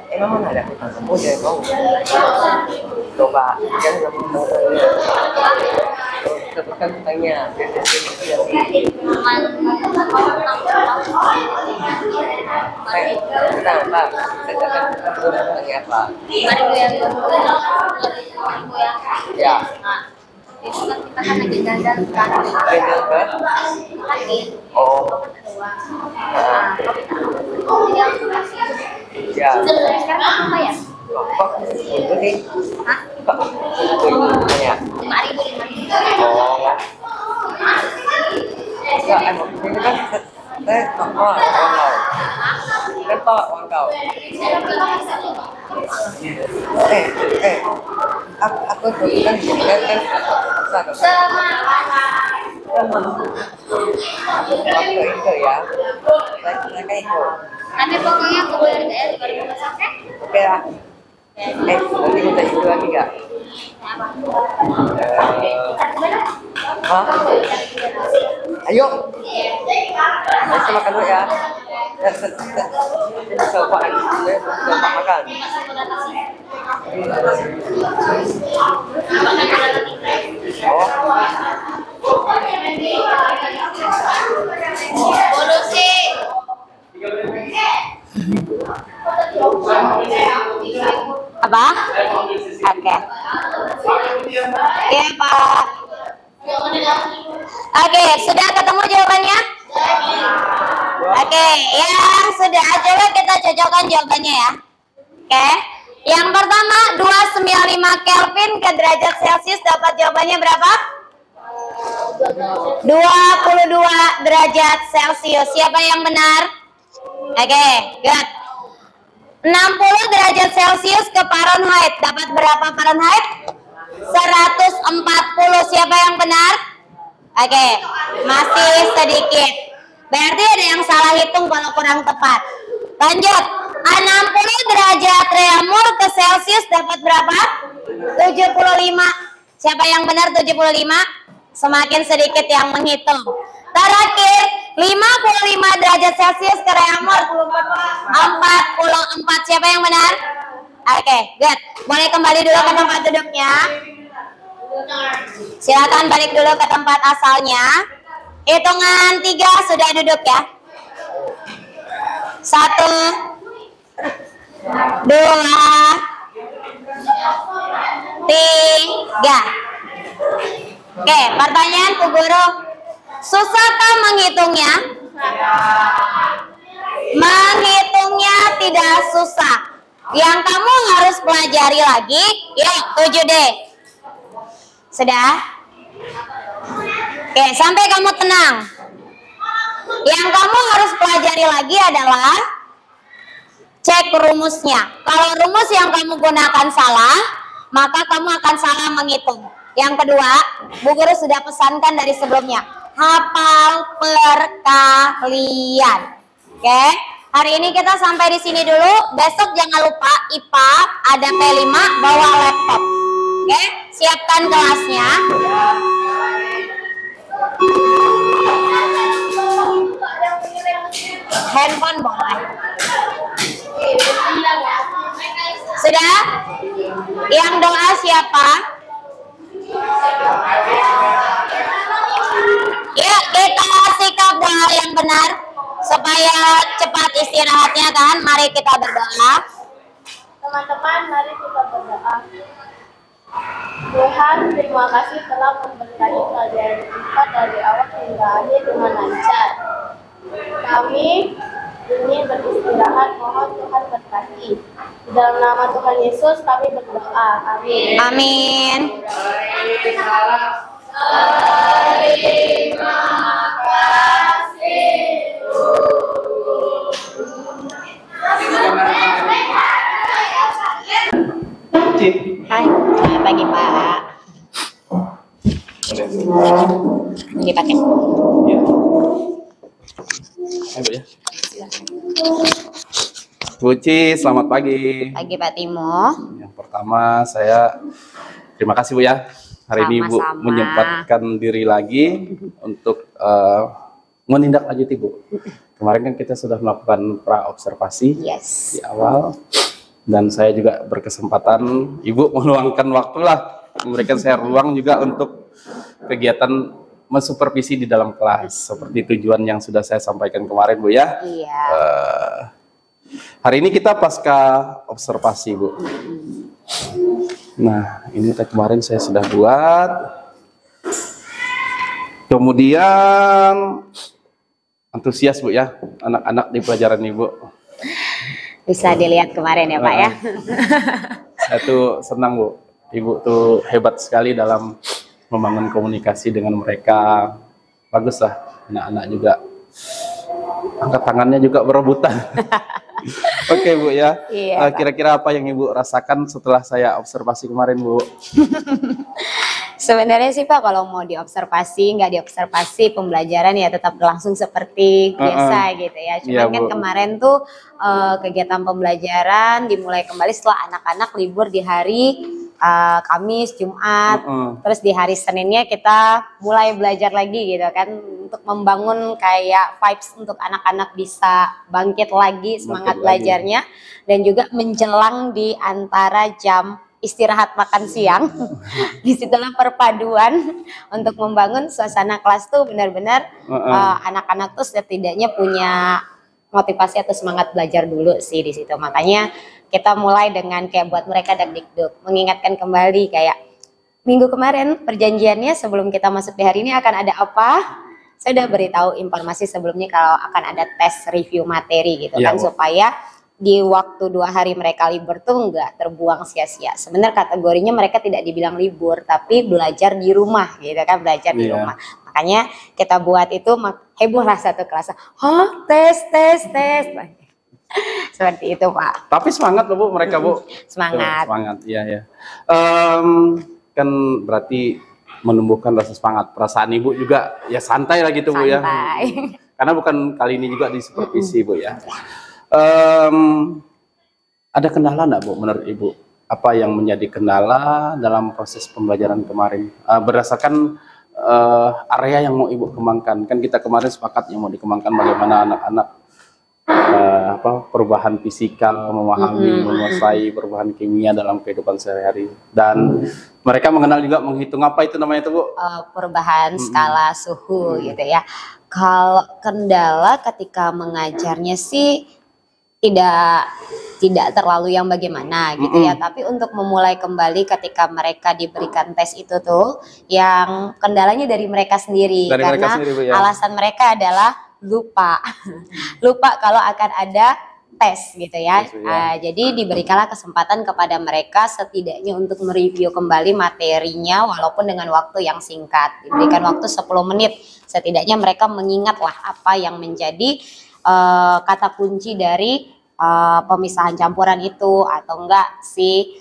Emang mana ada kita semua jadi mau coba jangan tekan tanya ya itu kan kita kan lagi jalan kan oh ya sekarang apa ya? kok itu sih Hah? kok ya 5.000 oh enggak emang ini kan saya tolak kan tolak uang kau aku kan waktu itu ya mereka itu tapi pokoknya aku bayar saya 5.000 sakit. oke lah nanti kita itu lagi nggak hah ayo kita makan dulu ya coba makan Bonus sih. Iya Pak. Oke, sudah ketemu jawabannya? Oke, yang sudah, coba kita cocokkan jawabannya ya. Oke, yang pertama 295 Kelvin ke derajat Celcius, dapat jawabannya berapa? 22 derajat Celcius. Siapa yang benar? Oke, good. 60 derajat Celcius ke Fahrenheit, dapat berapa Fahrenheit? 140. Siapa yang benar? Oke, masih sedikit. Berarti ada yang salah hitung kalau kurang tepat. Lanjut. 60 derajat Reaumur ke Celcius dapat berapa? 75. Siapa yang benar 75? Semakin sedikit yang menghitung. Terakhir, 55 derajat Celcius ke Reaumur 44. Siapa yang benar? Oke, good. Boleh kembali dulu ke tempat duduknya. Silakan balik dulu ke tempat asalnya. Hitungan 3 sudah duduk ya. 1, 2, 3. Oke, pertanyaan Bu Guru. Susahkah menghitungnya? Menghitungnya tidak susah. Yang kamu harus pelajari lagi, ya 7D. Sudah? Oke, sampai kamu tenang. Yang kamu harus pelajari lagi adalah cek rumusnya. Kalau rumus yang kamu gunakan salah, maka kamu akan salah menghitung. Yang kedua, Bu Guru sudah pesankan dari sebelumnya, hafal perkalian. Oke, hari ini kita sampai di sini dulu. Besok jangan lupa IPA ada P5 bawa laptop. Oke, siapkan kelasnya. Handphone boleh. Sudah? Yang doa siapa? Ya, kita sikap doa yang benar supaya cepat istirahatnya kan. Mari kita berdoa. Teman-teman, mari kita berdoa. Tuhan, terima kasih telah memberkati pelajaran kita dari awal hingga akhir dengan lancar. Kami ingin beristirahat, mohon Tuhan berkati. Di dalam nama Tuhan Yesus kami berdoa. Amin. Amin. Hai, selamat pagi Pak. Ini pakai. Ayo ya. Bu Ci, selamat pagi. Pagi Pak Timo. Yang pertama saya terima kasih Bu ya. Hari ini Bu Sama-sama. menyempatkan diri lagi untuk menindaklanjuti Bu. Kemarin kan kita sudah melakukan pra-observasi Yes. di awal. Dan saya juga berkesempatan, Ibu meluangkan waktu lah, memberikan saya ruang juga untuk kegiatan mensupervisi di dalam kelas. Seperti tujuan yang sudah saya sampaikan kemarin Bu ya. Iya. Hari ini kita pasca observasi Bu. Nah, ini kemarin saya sudah buat. Kemudian antusias Bu ya, anak-anak di pelajaran Ibu. Bisa dilihat kemarin ya Pak ya. Saya tuh senang Bu, Ibu tuh hebat sekali dalam membangun komunikasi dengan mereka. Bagus lah, anak-anak juga angkat tangannya juga berebutan. Oke Bu ya. Iya, kira-kira apa yang Ibu rasakan setelah saya observasi kemarin Bu? Sebenarnya sih Pak, kalau mau diobservasi, nggak diobservasi, pembelajaran ya tetap berlangsung seperti biasa gitu ya. Cuman Iya, kan Bu. kemarin tuh kegiatan pembelajaran dimulai kembali setelah anak-anak libur di hari Kamis, Jumat, terus di hari Seninnya kita mulai belajar lagi gitu kan, untuk membangun kayak vibes untuk anak-anak bisa bangkit lagi semangat Bangkit lagi. belajarnya, dan juga menjelang di antara jam istirahat makan siang. Disitulah perpaduan untuk membangun suasana kelas tuh benar-benar anak-anak tuh setidaknya punya motivasi atau semangat belajar dulu sih di situ. Makanya kita mulai dengan kayak buat mereka deg-deg, mengingatkan kembali kayak minggu kemarin perjanjiannya sebelum kita masuk di hari ini akan ada apa? Saya udah beritahu informasi sebelumnya kalau akan ada tes review materi gitu Iya, kan, Bu. supaya di waktu 2 hari mereka libur tuh nggak terbuang sia-sia. Sebenarnya kategorinya mereka tidak dibilang libur, tapi belajar di rumah gitu kan, belajar di Iya. rumah. Makanya kita buat itu heboh lah satu kelas. Hah, tes. Seperti itu, Pak. Tapi semangat loh Bu mereka Bu. Semangat. Semangat, iya ya. Kan berarti menumbuhkan rasa semangat. Perasaan Ibu juga ya santai lah gitu Bu ya. Santai. Karena bukan kali ini juga di supervisi Bu ya. Ada kendala nggak Bu menurut Ibu? Apa yang menjadi kendala dalam proses pembelajaran kemarin? Berdasarkan area yang mau Ibu kembangkan. Kan kita kemarin sepakat yang mau dikembangkan bagaimana anak-anak perubahan fisikal, memahami, menguasai perubahan kimia dalam kehidupan sehari-hari. Dan mereka mengenal juga menghitung apa itu namanya itu Bu? Perubahan skala suhu gitu ya. Kalau kendala ketika mengajarnya sih tidak terlalu yang bagaimana gitu ya, tapi untuk memulai kembali ketika mereka diberikan tes itu tuh yang kendalanya dari mereka sendiri, Dari mereka karena sendiri, Bu, ya. alasan mereka adalah lupa kalau akan ada tes gitu ya. Tes, ya. Jadi diberikanlah kesempatan kepada mereka setidaknya untuk mereview kembali materinya walaupun dengan waktu yang singkat. Diberikan waktu 10 menit, setidaknya mereka mengingatlah apa yang menjadi kata kunci dari pemisahan campuran itu atau enggak sih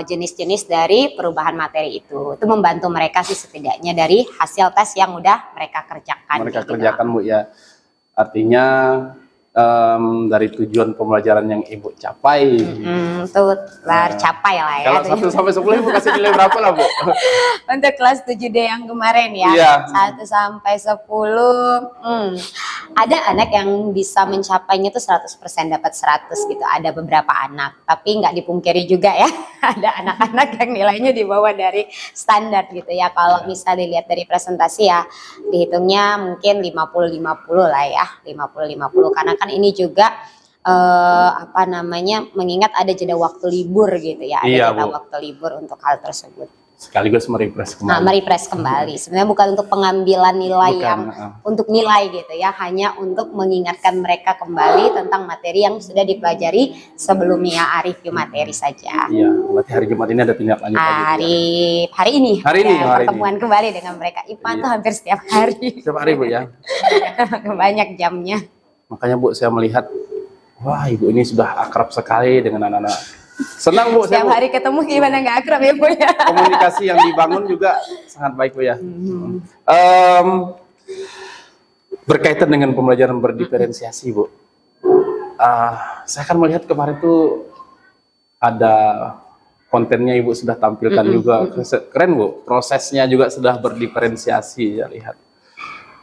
jenis-jenis dari perubahan materi itu membantu mereka sih setidaknya dari hasil tes yang udah mereka kerjakan. Mereka gitu. kerjakan Bu ya. Artinya dari tujuan pembelajaran yang Ibu capai. Tuh tercapai lah ya. Kalau 1 sampai 10 Ibu kasih nilai berapa lah Bu? Untuk kelas 7D yang kemarin ya, Iya. 1 sampai 10, ada anak yang bisa mencapainya tuh 100% dapat 100 gitu. Ada beberapa anak, tapi nggak dipungkiri juga ya, ada anak-anak yang nilainya di bawah dari standar gitu ya. Kalau misalnya dilihat dari presentasi ya, dihitungnya mungkin 50-50 lah ya, 50-50 karena kan ini juga mengingat ada jeda waktu libur gitu ya, ada Iya, jeda Bu. waktu libur untuk hal tersebut. Sekaligus merefresh Nah, kembali. merefresh kembali. Sebenarnya bukan untuk pengambilan nilai Bukan, yang untuk nilai gitu ya, hanya untuk mengingatkan mereka kembali tentang materi yang sudah dipelajari sebelumnya, review materi saja. Iya, berarti hari Jumat ini ada tindak lanjut lagi. Hari ini Hari ini, ada hari pertemuan kembali dengan mereka. IPA Iya. tuh hampir setiap hari. Setiap hari Bu ya. Banyak jamnya. Makanya Bu saya melihat, wah Ibu ini sudah akrab sekali dengan anak-anak. Senang Bu, saya Setiap Bu. hari ketemu gimana nggak akrab ya Bu ya. Komunikasi yang dibangun juga sangat baik Bu ya. Berkaitan dengan pembelajaran berdiferensiasi Bu, saya akan melihat kemarin tuh ada kontennya Ibu sudah tampilkan juga, keren Bu, prosesnya juga sudah berdiferensiasi ya lihat.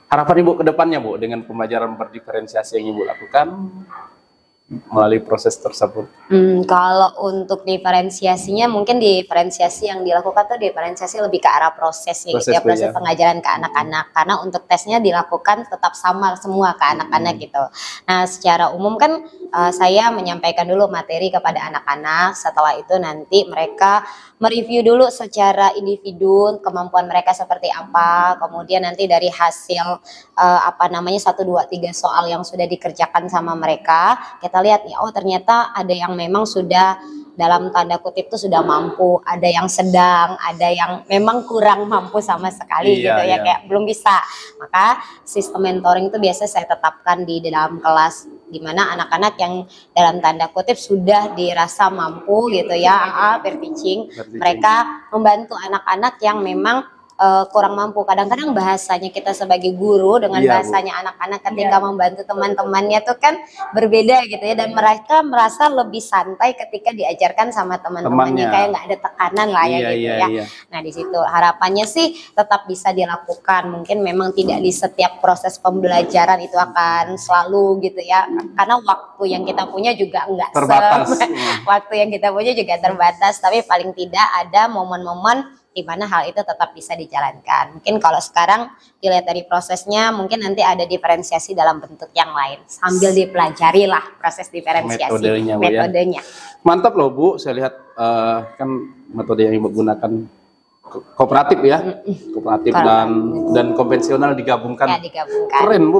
Harapan Ibu ke depannya Bu dengan pembelajaran berdiferensiasi yang Ibu lakukan melalui proses tersebut. Kalau untuk diferensiasinya mungkin diferensiasi yang dilakukan tuh diferensiasi lebih ke arah prosesnya gitu ya, proses pengajaran ke anak-anak, karena untuk tesnya dilakukan tetap sama semua ke anak-anak gitu. Nah secara umum kan saya menyampaikan dulu materi kepada anak-anak, setelah itu nanti mereka mereview dulu secara individu kemampuan mereka seperti apa, kemudian nanti dari hasil 1, 2, 3 soal yang sudah dikerjakan sama mereka, kita lihat ya, oh ternyata ada yang memang sudah dalam tanda kutip itu sudah mampu, ada yang sedang, ada yang memang kurang mampu sama sekali gitu ya, kayak belum bisa. Maka sistem mentoring itu biasa saya tetapkan di dalam kelas, di mana anak-anak yang dalam tanda kutip sudah dirasa mampu gitu ya, peer teaching, mereka membantu anak-anak yang memang kurang mampu. Kadang-kadang bahasanya kita sebagai guru dengan bahasanya anak-anak ketika membantu teman-temannya tuh kan berbeda gitu ya, dan mereka merasa lebih santai ketika diajarkan sama teman-temannya, kayak nggak ada tekanan lah ya gitu ya. Nah di situ harapannya sih tetap bisa dilakukan. Mungkin memang tidak di setiap proses pembelajaran itu akan selalu gitu ya, karena waktu yang kita punya juga nggak terbatas. Waktu yang kita punya juga terbatas, tapi paling tidak ada momen-momen di mana hal itu tetap bisa dijalankan. Mungkin kalau sekarang dilihat dari prosesnya, mungkin nanti ada diferensiasi dalam bentuk yang lain sambil dipelajari lah proses diferensiasi metodenya. Mantap loh Bu, saya lihat kan metode yang Ibu gunakan kooperatif ya, kooperatif dan konvensional digabungkan. Ya, digabungkan. Keren Bu,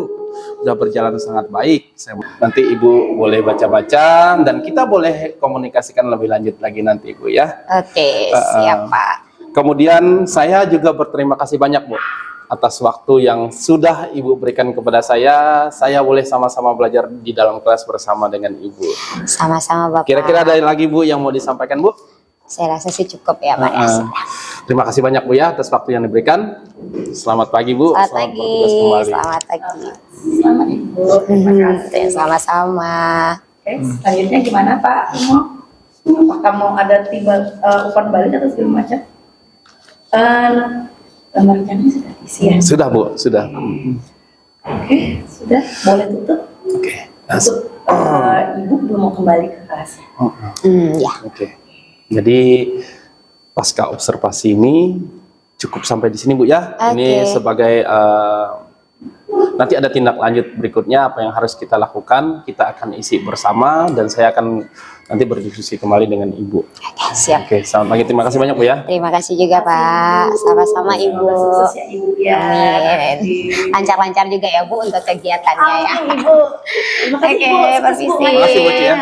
udah berjalan sangat baik. Nanti Ibu boleh baca-baca dan kita boleh komunikasikan lebih lanjut lagi nanti Bu ya. Oke, siap Pak. Kemudian saya juga berterima kasih banyak Bu atas waktu yang sudah Ibu berikan kepada saya. Saya boleh sama-sama belajar di dalam kelas bersama dengan Ibu. Sama-sama Bapak. Kira-kira ada lagi Bu yang mau disampaikan Bu? Saya rasa sih cukup ya Pak. Terima kasih banyak Bu ya atas waktu yang diberikan. Selamat pagi Bu. Selamat pagi. bertugas kembali. Selamat pagi. Selamat Ibu. Terima kasih. Sama-sama. Oke, selanjutnya gimana Pak? Apakah mau ada tiba umpan balik atau segala macam? Lembar rencana sudah diisi ya? Sudah Bu, sudah. Oke, sudah. Boleh tutup? Oke. Untuk Ibu belum mau kembali ke kelas. Ya. Oke. Jadi pasca observasi ini cukup sampai di sini Bu ya. Ini sebagai nanti ada tindak lanjut berikutnya apa yang harus kita lakukan, kita akan isi bersama dan saya akan nanti berdiskusi kembali dengan Ibu. Oke, siap. Oke, selamat pagi. Terima kasih banyak Bu ya. Terima kasih juga Pak. Sama-sama Ibu. Sukses ya Ibu ya. Amin. Lancar-lancar juga ya Bu untuk kegiatannya ya. Ibu. Terima kasih Oke, Ibu. Sukses, Bu. permisi. Terima kasih Bu Ci ya.